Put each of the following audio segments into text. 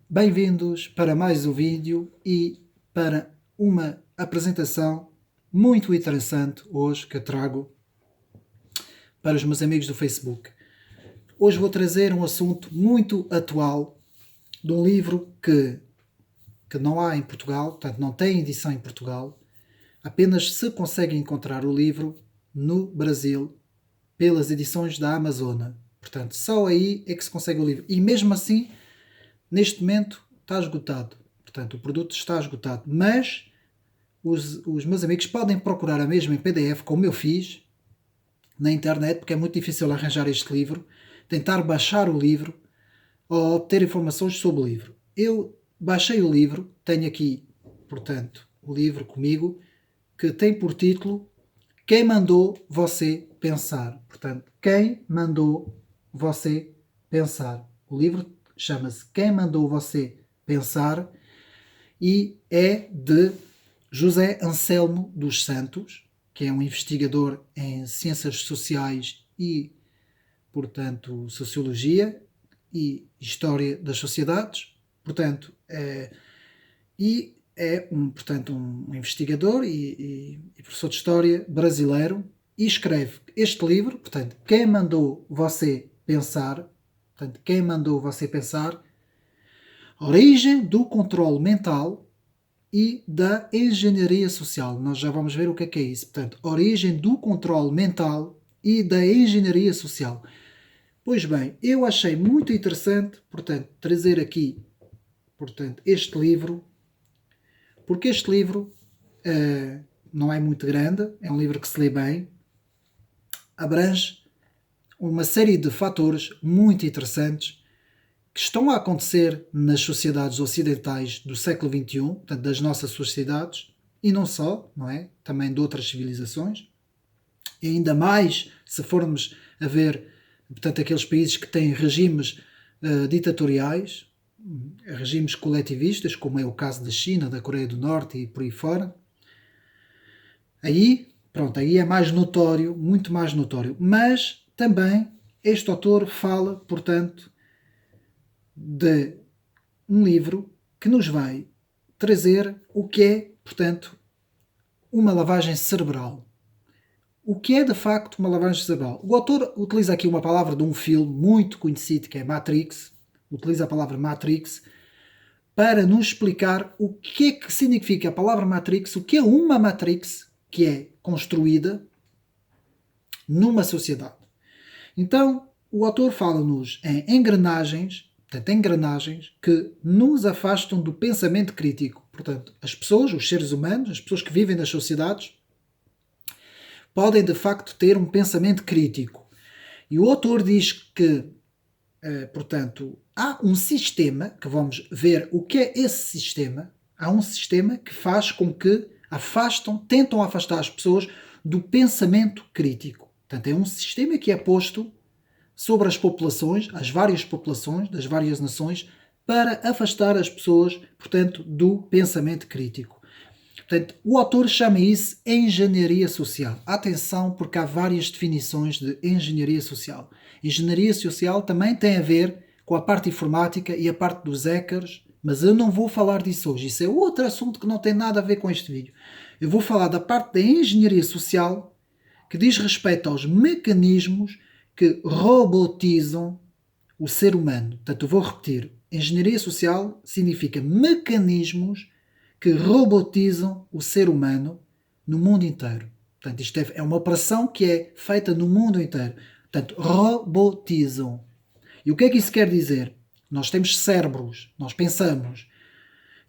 Bem-vindos para mais um vídeo e para uma apresentação muito interessante hoje que eu trago para os meus amigos do Facebook. Hoje vou trazer um assunto muito atual de um livro que não há em Portugal, portanto não tem edição em Portugal, apenas se consegue encontrar o livro no Brasil pelas edições da Amazônia. Portanto, só aí é que se consegue o livro. E mesmo assim, neste momento está esgotado. Portanto, o produto está esgotado. Mas os meus amigos podem procurar a mesma em PDF, como eu fiz, na internet, porque é muito difícil arranjar este livro, tentar baixar o livro ou obter informações sobre o livro. Eu baixei o livro, tenho aqui, portanto, o livro comigo, que tem por título Quem Mandou Você Pensar. Portanto, Quem Mandou Você Pensar. O livro chama-se Quem Mandou Você Pensar e é de José Anselmo dos Santos, que é um investigador em ciências sociais e, portanto, sociologia e história das sociedades. Portanto, é portanto, um investigador e professor de história brasileiro e escreve este livro, portanto, Quem Mandou Você Pensar, portanto, Quem Mandou Você Pensar, Origem do Controle Mental e da Engenharia Social. Nós já vamos ver o que é isso. Portanto, Origem do Controle Mental e da Engenharia Social. Pois bem, eu achei muito interessante, portanto, trazer aqui, portanto, este livro, porque este livro não é muito grande, é um livro que se lê bem, abrange uma série de fatores muito interessantes que estão a acontecer nas sociedades ocidentais do século XXI, portanto, das nossas sociedades, e não só, não é? Também de outras civilizações, e ainda mais se formos a ver, portanto, aqueles países que têm regimes ditatoriais, regimes coletivistas, como é o caso da China, da Coreia do Norte e por aí fora. Aí, pronto, aí é mais notório, muito mais notório. Mas também este autor fala, portanto, de um livro que nos vai trazer o que é, portanto, uma lavagem cerebral. O que é, de facto, uma lavagem cerebral? O autor utiliza aqui uma palavra de um filme muito conhecido, que é Matrix, utiliza a palavra Matrix, para nos explicar o que é que significa a palavra Matrix, o que é uma Matrix que é construída numa sociedade. Então, o autor fala-nos em engrenagens, portanto, engrenagens que nos afastam do pensamento crítico. Portanto, as pessoas, os seres humanos, as pessoas que vivem nas sociedades, podem de facto ter um pensamento crítico. E o autor diz que, portanto, há um sistema, que vamos ver o que é esse sistema, há um sistema que faz com que tentam afastar as pessoas do pensamento crítico. Portanto, é um sistema que é posto sobre as populações, as várias populações das várias nações, para afastar as pessoas, portanto, do pensamento crítico. Portanto, o autor chama isso engenharia social. Atenção, porque há várias definições de engenharia social. Engenharia social também tem a ver com a parte informática e a parte dos hackers, mas eu não vou falar disso hoje. Isso é outro assunto que não tem nada a ver com este vídeo. Eu vou falar da parte da engenharia social que diz respeito aos mecanismos que robotizam o ser humano. Portanto, eu vou repetir. Engenharia social significa mecanismos que robotizam o ser humano no mundo inteiro. Portanto, isto é uma operação que é feita no mundo inteiro. Portanto, robotizam. E o que é que isso quer dizer? Nós temos cérebros, nós pensamos.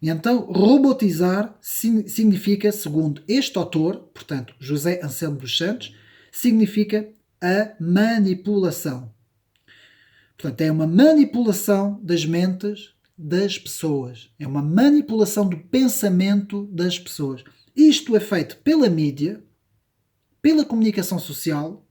E então, robotizar significa, segundo este autor, portanto, José Anselmo dos Santos, significa a manipulação. Portanto, é uma manipulação das mentes das pessoas. É uma manipulação do pensamento das pessoas. Isto é feito pela mídia, pela comunicação social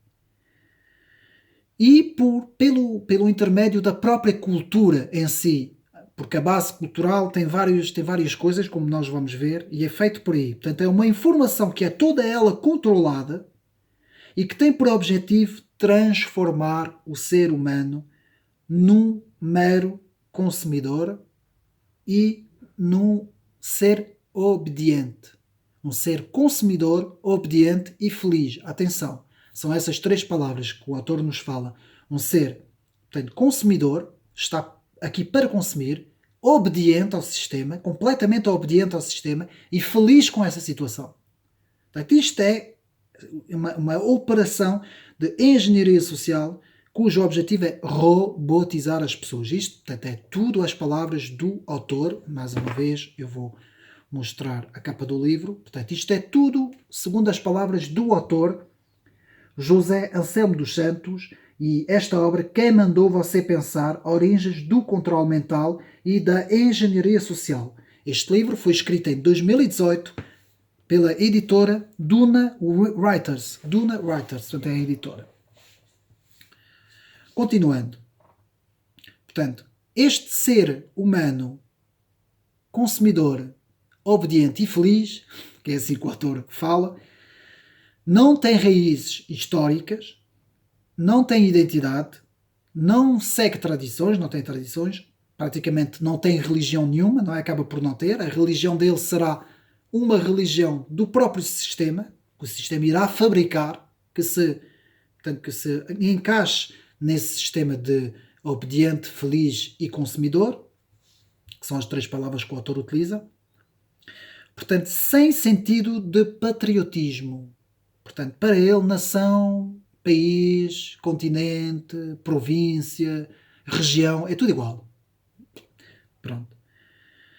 e pelo intermédio da própria cultura em si. Porque a base cultural tem várias coisas, como nós vamos ver, e é feito por aí. Portanto, é uma informação que é toda ela controlada e que tem por objetivo transformar o ser humano num mero consumidor, e num ser obediente. Um ser consumidor, obediente e feliz. Atenção, são essas três palavras que o autor nos fala. Um ser, portanto, consumidor, está aqui para consumir, obediente ao sistema, completamente obediente ao sistema e feliz com essa situação. Portanto, isto é uma operação de engenharia social cujo objetivo é robotizar as pessoas. Isto, portanto, é tudo as palavras do autor. Mais uma vez, eu vou mostrar a capa do livro. Portanto, isto é tudo segundo as palavras do autor, José Anselmo dos Santos, e esta obra, Quem Mandou Você Pensar, Origens do Controle Mental e da Engenharia Social. Este livro foi escrito em 2018 pela editora Duna Writers. Duna Writers, portanto é a editora. Continuando. Portanto, este ser humano, consumidor, obediente e feliz, que é assim que o autor fala, não tem raízes históricas, não tem identidade, não segue tradições, não tem tradições, praticamente não tem religião nenhuma, não é? Acaba por não ter. A religião dele será uma religião do próprio sistema, que o sistema irá fabricar, portanto, que se encaixe nesse sistema de obediente, feliz e consumidor, que são as três palavras que o autor utiliza. Portanto, sem sentido de patriotismo. Portanto, para ele, nação, país, continente, província, região, é tudo igual. Pronto.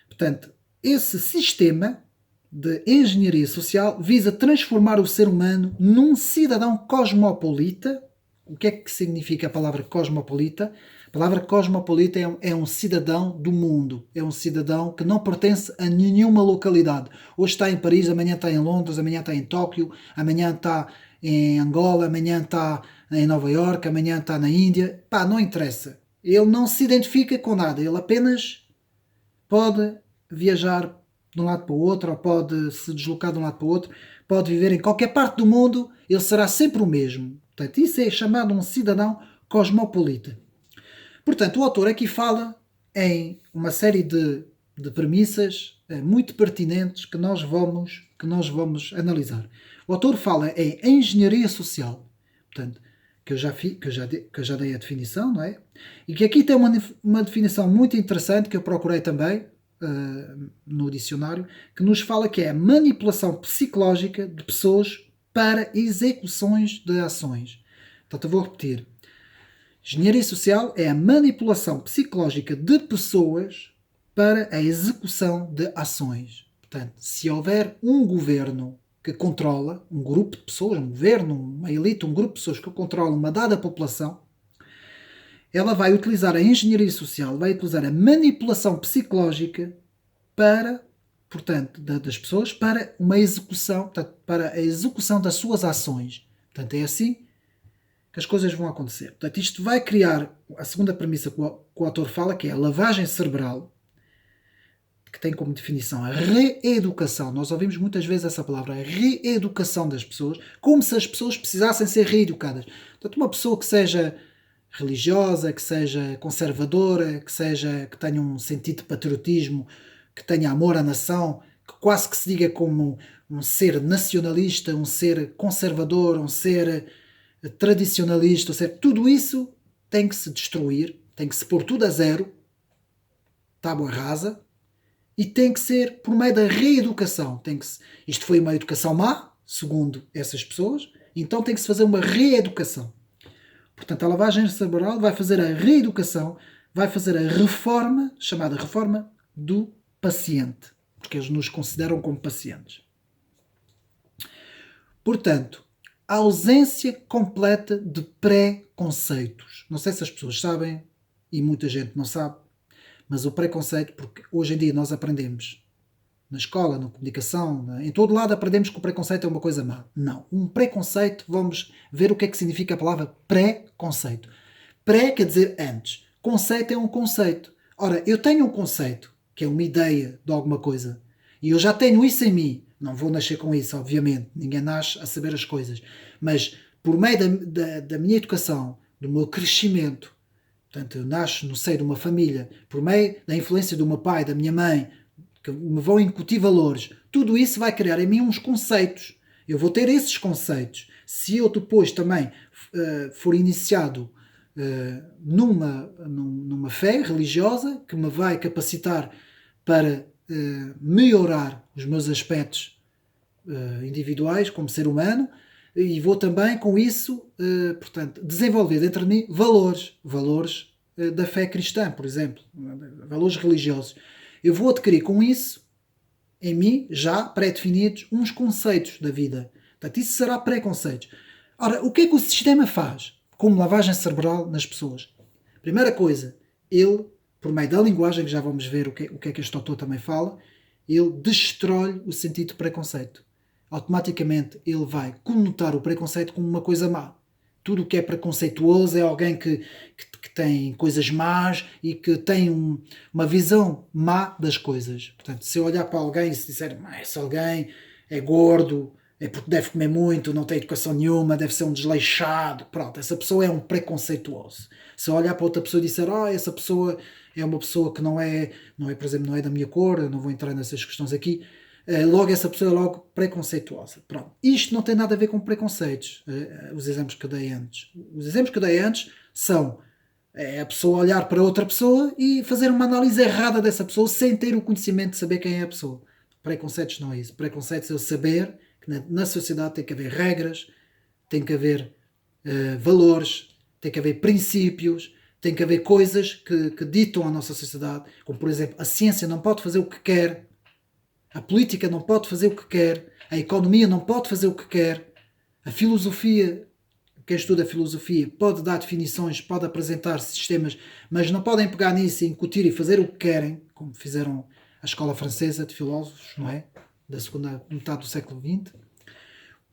Portanto, esse sistema de engenharia social visa transformar o ser humano num cidadão cosmopolita. O que é que significa a palavra cosmopolita? A palavra cosmopolita é um cidadão do mundo. É um cidadão que não pertence a nenhuma localidade. Hoje está em Paris, amanhã está em Londres, amanhã está em Tóquio, amanhã está em Angola, amanhã está em Nova Iorque, amanhã está na Índia. Pá, não interessa. Ele não se identifica com nada. Ele apenas pode viajar de um lado para o outro, ou pode se deslocar de um lado para o outro, pode viver em qualquer parte do mundo, ele será sempre o mesmo. Portanto, isso é chamado um cidadão cosmopolita. Portanto, o autor aqui fala em uma série de premissas muito pertinentes que nós vamos analisar. O autor fala em engenharia social, portanto, que eu já dei a definição, não é? E que aqui tem uma definição muito interessante que eu procurei também no dicionário, que nos fala que é a manipulação psicológica de pessoas para execuções de ações. Portanto, eu vou repetir. Engenharia social é a manipulação psicológica de pessoas para a execução de ações. Portanto, se houver um governo que controla, um grupo de pessoas, um governo, uma elite, um grupo de pessoas que controla uma dada população, ela vai utilizar a engenharia social, vai utilizar a manipulação psicológica para, portanto, das pessoas para uma execução, portanto, para a execução das suas ações. Portanto, é assim que as coisas vão acontecer. Portanto, isto vai criar a segunda premissa que o autor fala, que é a lavagem cerebral, que tem como definição a reeducação. Nós ouvimos muitas vezes essa palavra, a reeducação das pessoas, como se as pessoas precisassem ser reeducadas. Portanto, uma pessoa que seja religiosa, que seja conservadora, que tenha um sentido de patriotismo, que tenha amor à nação, que quase que se diga como um ser nacionalista, um ser conservador, um ser tradicionalista, tudo isso tem que se destruir, tem que se pôr tudo a zero, tábua rasa, e tem que ser por meio da reeducação. Isto foi uma educação má, segundo essas pessoas, então tem que se fazer uma reeducação. Portanto, a lavagem cerebral vai fazer a reeducação, vai fazer a reforma, chamada reforma do paciente, porque eles nos consideram como pacientes. Portanto, a ausência completa de preconceitos. Não sei se as pessoas sabem, e muita gente não sabe, mas o preconceito, porque hoje em dia nós aprendemos na escola, na comunicação, em todo lado aprendemos que o preconceito é uma coisa má. Não. Um preconceito, vamos ver o que é que significa a palavra preconceito. Pré quer dizer antes. Conceito é um conceito. Ora, eu tenho um conceito, que é uma ideia de alguma coisa, e eu já tenho isso em mim. Não vou nascer com isso, obviamente. Ninguém nasce a saber as coisas. Mas, por meio da minha educação, do meu crescimento, Portanto, eu nasço no seio de uma família, por meio da influência do meu pai, da minha mãe, que me vão incutir valores. Tudo isso vai criar em mim uns conceitos. Eu vou ter esses conceitos. Se eu depois também for iniciado numa fé religiosa que me vai capacitar para melhorar os meus aspectos individuais como ser humano, e vou também com isso, portanto, desenvolver dentro de mim valores da fé cristã, por exemplo, valores religiosos. Eu vou adquirir com isso, em mim, já pré-definidos, uns conceitos da vida. Portanto, isso será preconceitos. Ora, o que é que o sistema faz como lavagem cerebral nas pessoas? Primeira coisa, ele, por meio da linguagem, que já vamos ver o que é que este autor também fala, ele destrói o sentido de preconceito. Automaticamente ele vai conotar o preconceito como uma coisa má. Tudo o que é preconceituoso é alguém que tem coisas más e que tem uma visão má das coisas. Portanto, se eu olhar para alguém e se disser esse alguém é gordo, é porque deve comer muito, não tem educação nenhuma, deve ser um desleixado, pronto, essa pessoa é um preconceituoso. Se eu olhar para outra pessoa e disser essa pessoa é uma pessoa que não é, por exemplo, não é da minha cor, eu não vou entrar nessas questões aqui, logo essa pessoa é logo preconceituosa. Pronto. Isto não tem nada a ver com preconceitos, os exemplos que eu dei antes. Os exemplos que eu dei antes são a pessoa olhar para outra pessoa e fazer uma análise errada dessa pessoa sem ter o conhecimento de saber quem é a pessoa. Preconceitos não é isso. Preconceitos é eu saber que na sociedade tem que haver regras, tem que haver valores, tem que haver princípios, tem que haver coisas que ditam a nossa sociedade, como por exemplo, a ciência não pode fazer o que quer, a política não pode fazer o que quer, a economia não pode fazer o que quer, a filosofia, quem estuda filosofia pode dar definições, pode apresentar sistemas, mas não podem pegar nisso e incutir e fazer o que querem, como fizeram a escola francesa de filósofos, não é? Da segunda metade do século XX.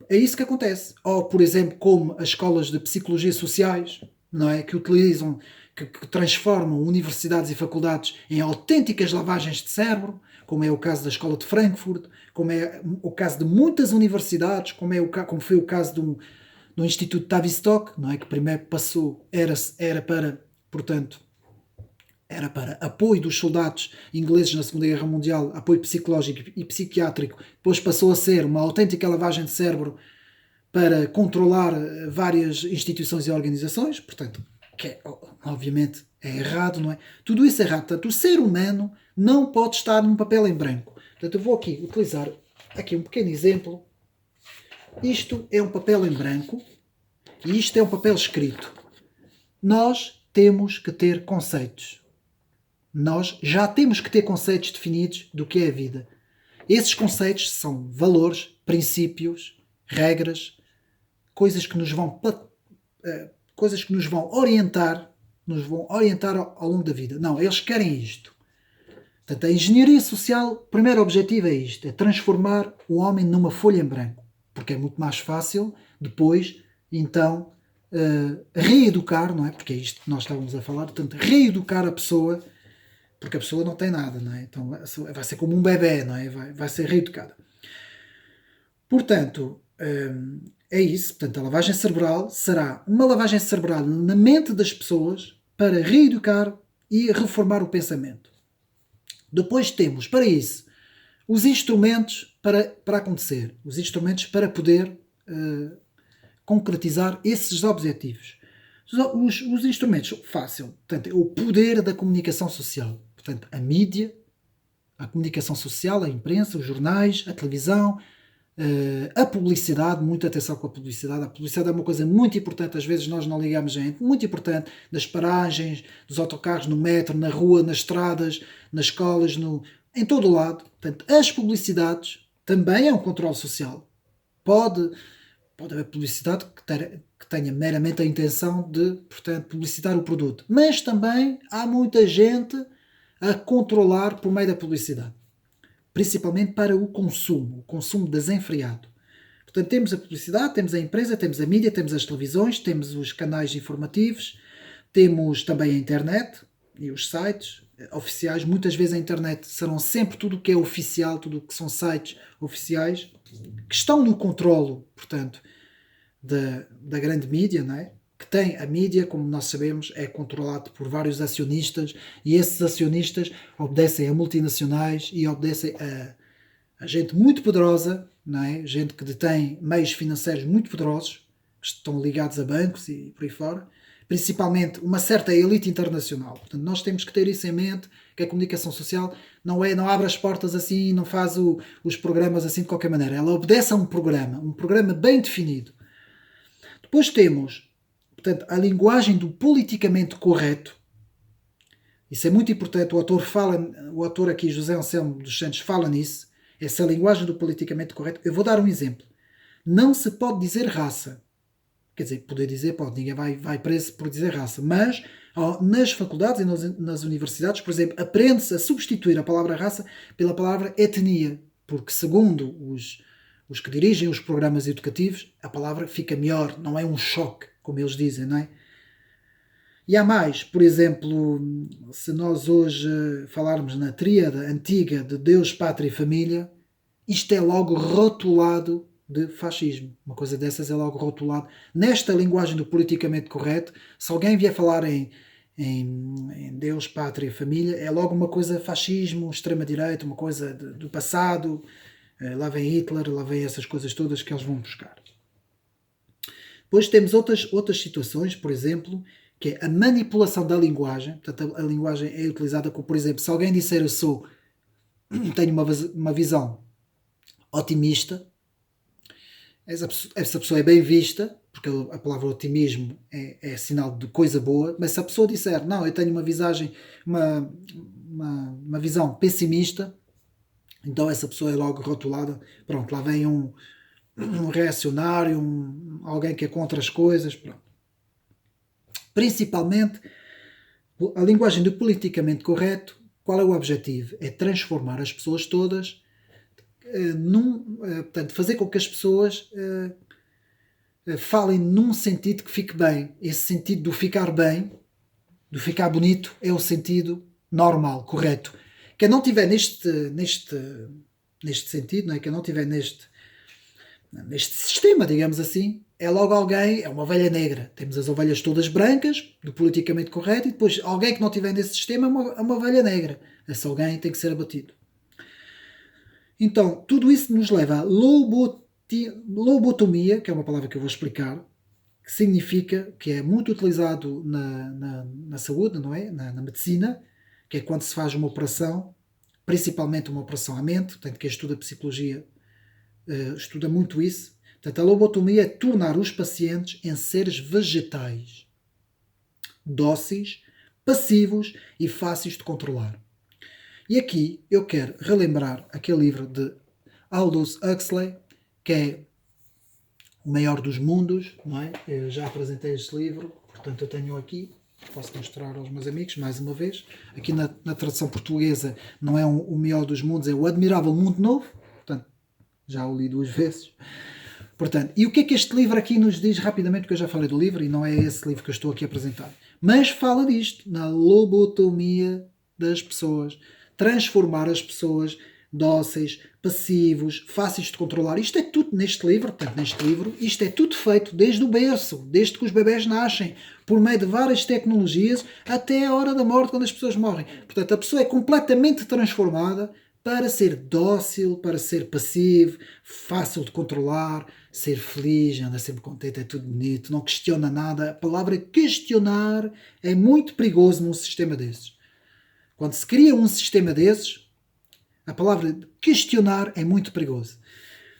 É isso que acontece. Ou, por exemplo, como as escolas de psicologia sociais, não é? Que utilizam, que transformam universidades e faculdades em autênticas lavagens de cérebro, como é o caso da Escola de Frankfurt, como é o caso de muitas universidades, como foi o caso do Instituto Tavistock, não é? Que primeiro passou, era para, portanto, era para apoio dos soldados ingleses na Segunda Guerra Mundial, apoio psicológico e psiquiátrico, depois passou a ser uma autêntica lavagem de cérebro para controlar várias instituições e organizações, portanto, que obviamente é errado, não é? Tudo isso é errado. Portanto, o ser humano não pode estar num papel em branco. Portanto, eu vou aqui utilizar aqui um pequeno exemplo. Isto é um papel em branco e isto é um papel escrito. Nós temos que ter conceitos. Nós já temos que ter conceitos definidos do que é a vida. Esses conceitos são valores, princípios, regras, coisas que nos vão orientar, ao longo da vida. Não, eles querem isto. Portanto, a engenharia social, o primeiro objetivo é isto, é transformar o homem numa folha em branco, porque é muito mais fácil depois, então, reeducar, não é? Porque é isto que nós estávamos a falar, portanto, reeducar a pessoa, porque a pessoa não tem nada, não é? Então vai ser como um bebê, não é? Vai ser reeducada. Portanto, é isso. Portanto, a lavagem cerebral será uma lavagem cerebral na mente das pessoas para reeducar e reformar o pensamento. Depois temos, para isso, os instrumentos para acontecer. Os instrumentos para poder concretizar esses objetivos. Os instrumentos, fácil. Portanto, é o poder da comunicação social. Portanto, a mídia, a comunicação social, a imprensa, os jornais, a televisão, a publicidade, muita atenção com a publicidade. A publicidade é uma coisa muito importante, às vezes nós não ligamos gente, muito importante, nas paragens, dos autocarros, no metro, na rua, nas estradas, nas escolas, em todo o lado. Portanto, as publicidades também é um controle social. Pode haver publicidade que tenha meramente a intenção de, portanto, publicitar o produto. Mas também há muita gente a controlar por meio da publicidade. Principalmente para o consumo desenfreado. Portanto, temos a publicidade, temos a empresa, temos a mídia, temos as televisões, temos os canais informativos, temos também a internet e os sites oficiais. Muitas vezes a internet serão sempre tudo o que é oficial, tudo o que são sites oficiais, que estão no controlo, portanto, da grande mídia, não é? que tem a mídia, como nós sabemos, é controlado por vários acionistas, e esses acionistas obedecem a multinacionais e obedecem a gente muito poderosa, não é? Gente que detém meios financeiros muito poderosos, que estão ligados a bancos e por aí fora, principalmente uma certa elite internacional. Portanto, nós temos que ter isso em mente, que a comunicação social não abre as portas assim, não faz os programas assim de qualquer maneira. Ela obedece a um programa bem definido. Depois temos, portanto, a linguagem do politicamente correto. Isso é muito importante. O autor aqui, José Anselmo dos Santos, fala nisso. Essa linguagem do politicamente correto. Eu vou dar um exemplo. Não se pode dizer raça. Quer dizer, poder dizer pode, ninguém vai preso por dizer raça. Mas nas faculdades e nas universidades, por exemplo, aprende-se a substituir a palavra raça pela palavra etnia. Porque, segundo os que dirigem os programas educativos, a palavra fica melhor, não é um choque, como eles dizem, não é? E há mais, por exemplo, se nós hoje falarmos na tríade antiga de Deus, Pátria e Família, isto é logo rotulado de fascismo. Uma coisa dessas é logo rotulado. Nesta linguagem do politicamente correto, se alguém vier falar em Deus, Pátria e Família, é logo uma coisa fascismo, extrema-direita, uma coisa do passado. Lá vem Hitler, lá vem essas coisas todas que eles vão buscar. Depois temos outras situações, por exemplo, que é a manipulação da linguagem. Portanto, a linguagem é utilizada como, por exemplo, se alguém disser tenho uma visão otimista, essa pessoa é bem vista, porque a palavra otimismo é sinal de coisa boa, mas se a pessoa disser, não, eu tenho uma visão pessimista, então essa pessoa é logo rotulada, pronto, lá vem um reacionário, alguém que é contra as coisas, pronto. Principalmente, a linguagem do politicamente correto, qual é o objetivo? É transformar as pessoas todas portanto, fazer com que as pessoas falem num sentido que fique bem. Esse sentido do ficar bem, do ficar bonito, é o sentido normal, correto. Quem não tiver neste sentido, não é? Quem não tiver neste sistema, digamos assim, é logo alguém, é uma ovelha negra. Temos as ovelhas todas brancas, do politicamente correto, e depois alguém que não tiver nesse sistema é uma ovelha negra. Esse alguém tem que ser abatido. Então, tudo isso nos leva à lobotomia, que é uma palavra que eu vou explicar, que significa, que é muito utilizado na saúde, não é? Na medicina, que é quando se faz uma operação, principalmente uma operação à mente, portanto, quem estuda psicologia estuda muito isso. Portanto, a lobotomia é tornar os pacientes em seres vegetais, dóceis, passivos e fáceis de controlar. E aqui eu quero relembrar aquele livro de Aldous Huxley, que é O Maior dos Mundos, não é? Eu já apresentei este livro, portanto eu tenho aqui, posso mostrar aos meus amigos mais uma vez. Aqui na tradução portuguesa não é O Maior dos Mundos, é O Admirável Mundo Novo, portanto já o li 2 vezes. Portanto, e o que é que este livro aqui nos diz rapidamente, porque eu já falei do livro e não é esse livro que eu estou aqui a apresentar, mas fala disto, na lobotomia das pessoas, transformar as pessoas dóceis, passivos, fáceis de controlar. Isto é tudo neste livro, portanto, neste livro, isto é tudo feito desde o berço, desde que os bebés nascem, por meio de várias tecnologias, até a hora da morte, quando as pessoas morrem. Portanto, a pessoa é completamente transformada para ser dócil, para ser passivo, fácil de controlar, ser feliz, anda sempre contente, é tudo bonito, não questiona nada. A palavra questionar é muito perigoso num sistema desses. Quando se cria um sistema desses, a palavra questionar é muito perigoso.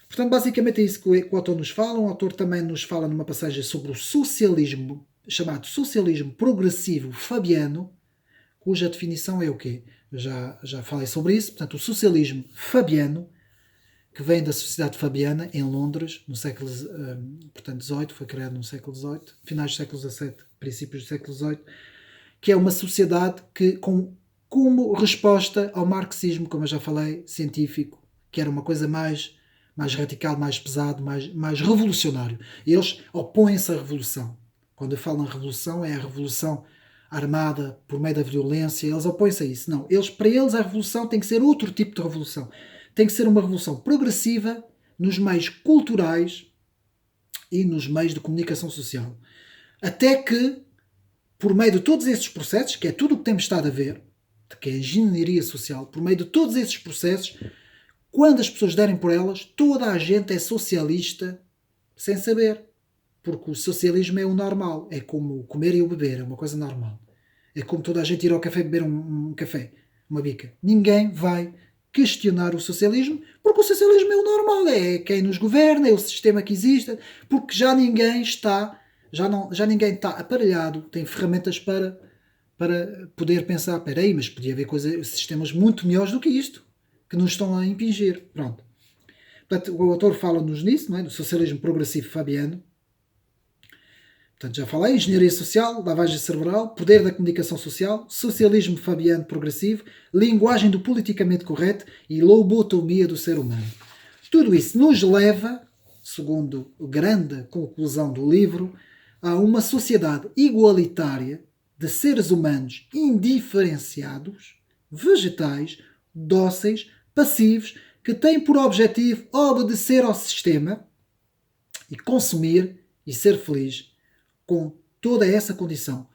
Portanto, basicamente é isso que o autor nos fala. O autor também nos fala numa passagem sobre o socialismo, chamado socialismo progressivo fabiano, cuja definição é o quê? Eu já falei sobre isso. Portanto, o socialismo fabiano, que vem da Sociedade Fabiana, em Londres, no século XVIII, foi criado no século XVIII, finais do século XVII, princípios do século XVIII, que é uma sociedade que, como resposta ao marxismo, como eu já falei, científico, que era uma coisa mais radical, mais pesado, mais revolucionário. Eles opõem-se à revolução. Quando eu falo na revolução, é a revolução armada por meio da violência, eles opõem-se a isso. Não, para eles a revolução tem que ser outro tipo de revolução. Tem que ser uma revolução progressiva nos meios culturais e nos meios de comunicação social. Até que, por meio de todos esses processos, que é tudo o que temos estado a ver, que é a engenharia social, por meio de todos esses processos, quando as pessoas derem por elas, toda a gente é socialista sem saber. Porque o socialismo é o normal. É como o comer e o beber, é uma coisa normal. É como toda a gente ir ao café beber um café, uma bica. Ninguém vai questionar o socialismo, porque o socialismo é o normal, é quem nos governa, é o sistema que existe, porque já ninguém está, já ninguém está aparelhado, tem ferramentas para poder pensar, espera aí, mas podia haver sistemas muito melhores do que isto, que nos estão a impingir. Pronto. Portanto, o autor fala-nos nisso, não é? Do socialismo progressivo fabiano. Portanto, já falei, engenharia social, lavagem cerebral, poder da comunicação social, socialismo fabiano progressivo, linguagem do politicamente correto e lobotomia do ser humano. Tudo isso nos leva, segundo a grande conclusão do livro, a uma sociedade igualitária de seres humanos indiferenciados, vegetais, dóceis, passivos, que têm por objetivo obedecer ao sistema e consumir e ser feliz com toda essa condição,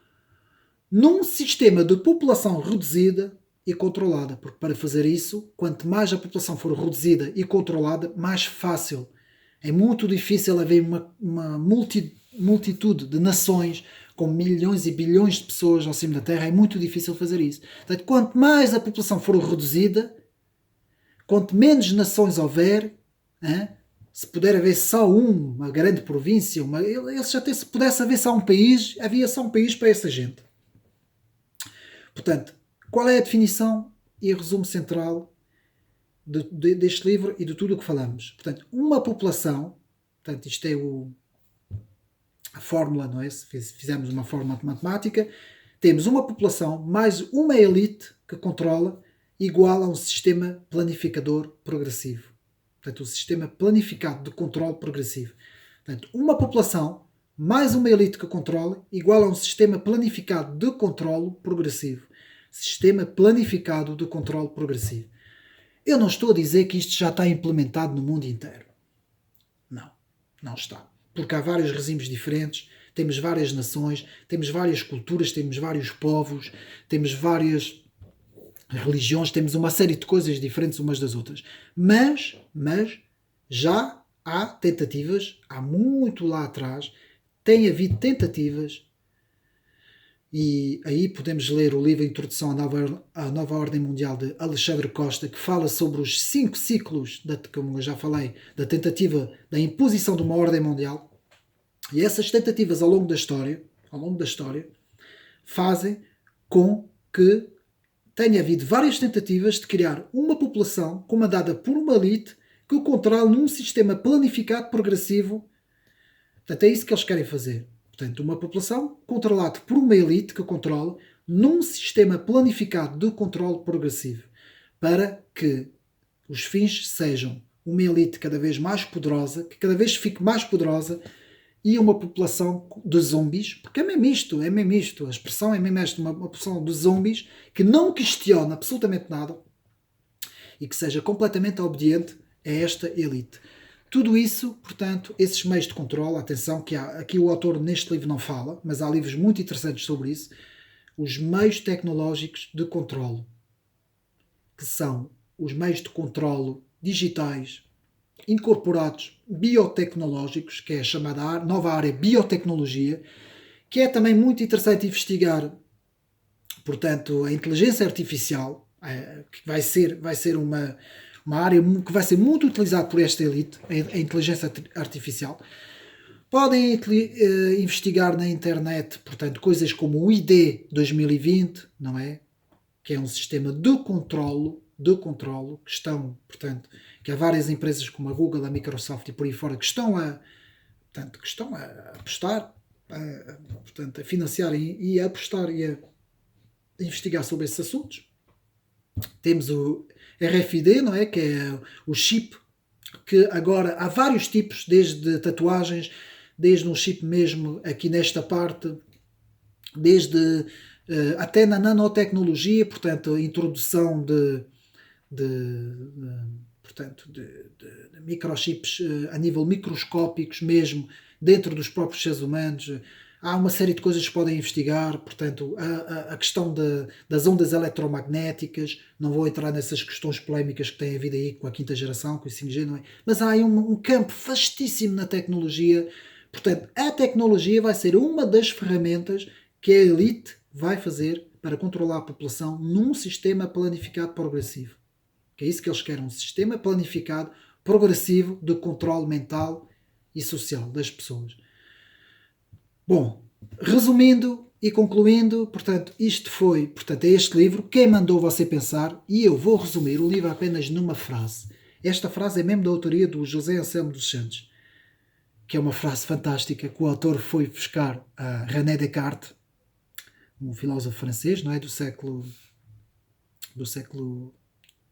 num sistema de população reduzida e controlada, porque para fazer isso, quanto mais a população for reduzida e controlada, mais fácil. É muito difícil haver uma multitude de nações com milhões e bilhões de pessoas ao cimo da Terra, é muito difícil fazer isso. Portanto, quanto mais a população for reduzida, quanto menos nações houver, hein, se puder haver só uma grande província, eles até se pudesse haver só um país, havia só um país para essa gente. Portanto, qual é a definição e resumo central deste livro e de tudo o que falamos? Portanto, uma população, portanto, isto é a fórmula, não é? Se fizermos uma fórmula de matemática, temos uma população mais uma elite que controla, igual a um sistema planificador progressivo. Portanto, um sistema planificado de controle progressivo. Portanto, uma população mais uma elite que controla, igual a um sistema planificado de controle progressivo. Sistema planificado de controle progressivo. Eu não estou a dizer que isto já está implementado no mundo inteiro. Não, não está. Porque há vários regimes diferentes, temos várias nações, temos várias culturas, temos vários povos, temos várias religiões, temos uma série de coisas diferentes umas das outras. Mas já há tentativas, há muito lá atrás, tem havido tentativas, e aí podemos ler o livro Introdução à Nova Ordem Mundial de Alexandre Costa, que fala sobre os 5 ciclos, como eu já falei, da tentativa da imposição de uma ordem mundial. E essas tentativas ao longo da história, fazem com que tenha havido várias tentativas de criar uma população comandada por uma elite que o controla num sistema planificado progressivo. Portanto, é isso que eles querem fazer. Portanto, uma população controlada por uma elite que controla num sistema planificado de controle progressivo, para que os fins sejam uma elite cada vez mais poderosa, que cada vez fique mais poderosa, e uma população de zombies, porque é mesmo isto, a expressão é mesmo esta, uma população de zombies que não questiona absolutamente nada e que seja completamente obediente a esta elite. Tudo isso, portanto, esses meios de controle, atenção que aqui o autor neste livro não fala, mas há livros muito interessantes sobre isso, os meios tecnológicos de controle, que são os meios de controle digitais, incorporados biotecnológicos, que é a chamada nova área biotecnologia, que é também muito interessante investigar, portanto, a inteligência artificial, que vai ser uma área que vai ser muito utilizada por esta elite, a inteligência artificial. Podem investigar na internet, portanto, coisas como o ID 2020, não é? Que é um sistema de controlo, que estão, portanto, que há várias empresas como a Google, a Microsoft e por aí fora que estão a apostar, portanto, a financiar e a apostar e a investigar sobre esses assuntos. Temos o RFID, não é? Que é o chip, que agora há vários tipos, desde tatuagens, desde um chip mesmo aqui nesta parte, desde até na nanotecnologia, portanto, a introdução de microchips a nível microscópicos mesmo, dentro dos próprios seres humanos. há uma série de coisas que podem investigar, portanto, a questão das ondas eletromagnéticas, não vou entrar nessas questões polémicas que tem havido aí com a quinta geração, com o 5G, não é? Mas há aí um campo vastíssimo na tecnologia, portanto, a tecnologia vai ser uma das ferramentas que a elite vai fazer para controlar a população num sistema planificado progressivo. Que é isso que eles querem, um sistema planificado progressivo de controle mental e social das pessoas. Bom, resumindo e concluindo, portanto, isto foi, portanto, é este livro, Quem Mandou Você Pensar, e eu vou resumir o livro apenas numa frase. Esta frase é mesmo da autoria do José Anselmo dos Santos, que é uma frase fantástica, que o autor foi buscar a René Descartes, um filósofo francês, não é, do século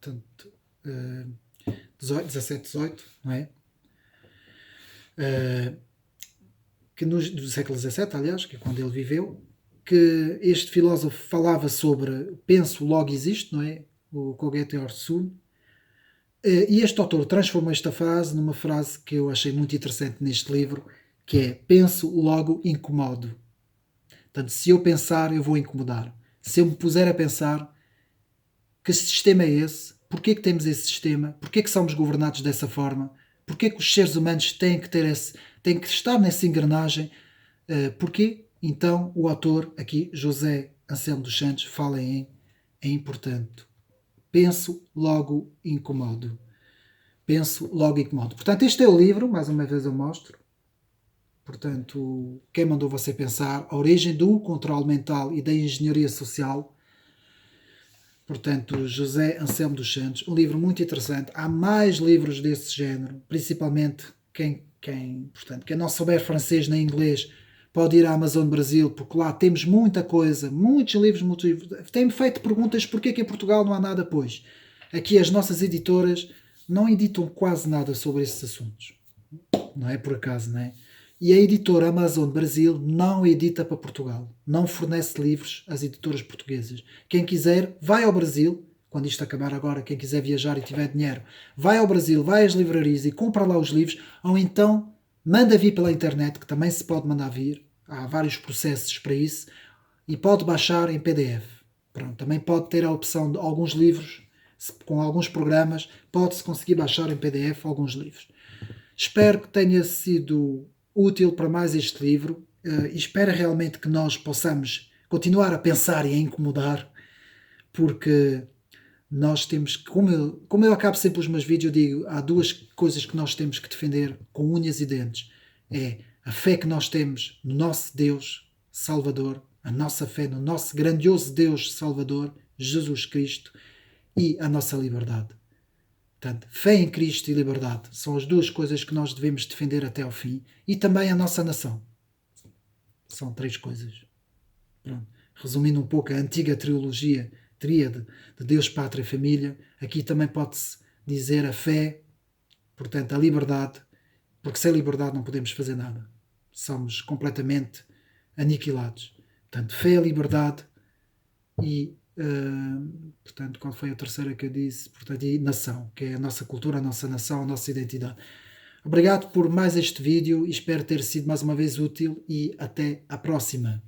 portanto, 17, 18, não é? Do século XVII, aliás, que é quando ele viveu, que este filósofo falava sobre penso, logo existo, não é? O cogito ergo sum. E este autor transformou esta frase numa frase que eu achei muito interessante neste livro, que é penso, logo incomodo. Portanto, se eu pensar, eu vou incomodar. Se eu me puser a pensar, que sistema é esse? Porquê que temos esse sistema? Porquê que somos governados dessa forma? Porquê que os seres humanos têm que estar nessa engrenagem? Porquê? Então o autor, aqui, José Anselmo dos Santos, fala é importante. Penso, logo incomodo. Penso, logo incomodo. Portanto, este é o livro, mais uma vez eu mostro. Portanto, Quem Mandou Você Pensar, a origem do controle mental e da engenharia social. Portanto, José Anselmo dos Santos, um livro muito interessante. Há mais livros desse género, principalmente quem não souber francês nem inglês pode ir à Amazon Brasil, porque lá temos muita coisa, muitos livros. Tem-me feito perguntas porquê que em Portugal não há nada, pois. Aqui as nossas editoras não editam quase nada sobre esses assuntos. Não é por acaso, não é? E a editora Amazon Brasil não edita para Portugal. Não fornece livros às editoras portuguesas. Quem quiser, vai ao Brasil. Quando isto acabar agora, quem quiser viajar e tiver dinheiro, vai ao Brasil, vai às livrarias e compra lá os livros. Ou então, manda vir pela internet, que também se pode mandar vir. Há vários processos para isso. E pode baixar em PDF. Pronto, também pode ter a opção de alguns livros, com alguns programas, pode-se conseguir baixar em PDF alguns livros. Espero que tenha sido útil para mais este livro e espero realmente que nós possamos continuar a pensar e a incomodar, porque nós temos que, como eu acabo sempre os meus vídeos, eu digo, há duas coisas que nós temos que defender com unhas e dentes. É a fé que nós temos no nosso Deus Salvador, a nossa fé no nosso grandioso Deus Salvador, Jesus Cristo, e a nossa liberdade. Portanto, fé em Cristo e liberdade são as duas coisas que nós devemos defender até ao fim. E também a nossa nação. São três coisas. Pronto. Resumindo um pouco a antiga tríade de Deus, Pátria e Família, aqui também pode-se dizer a fé, portanto a liberdade, porque sem liberdade não podemos fazer nada. Somos completamente aniquilados. Portanto, fé, liberdade e portanto, qual foi a terceira que eu disse? Portanto, e nação, que é a nossa cultura, a nossa nação, a nossa identidade. Obrigado por mais este vídeo e espero ter sido mais uma vez útil e até à próxima.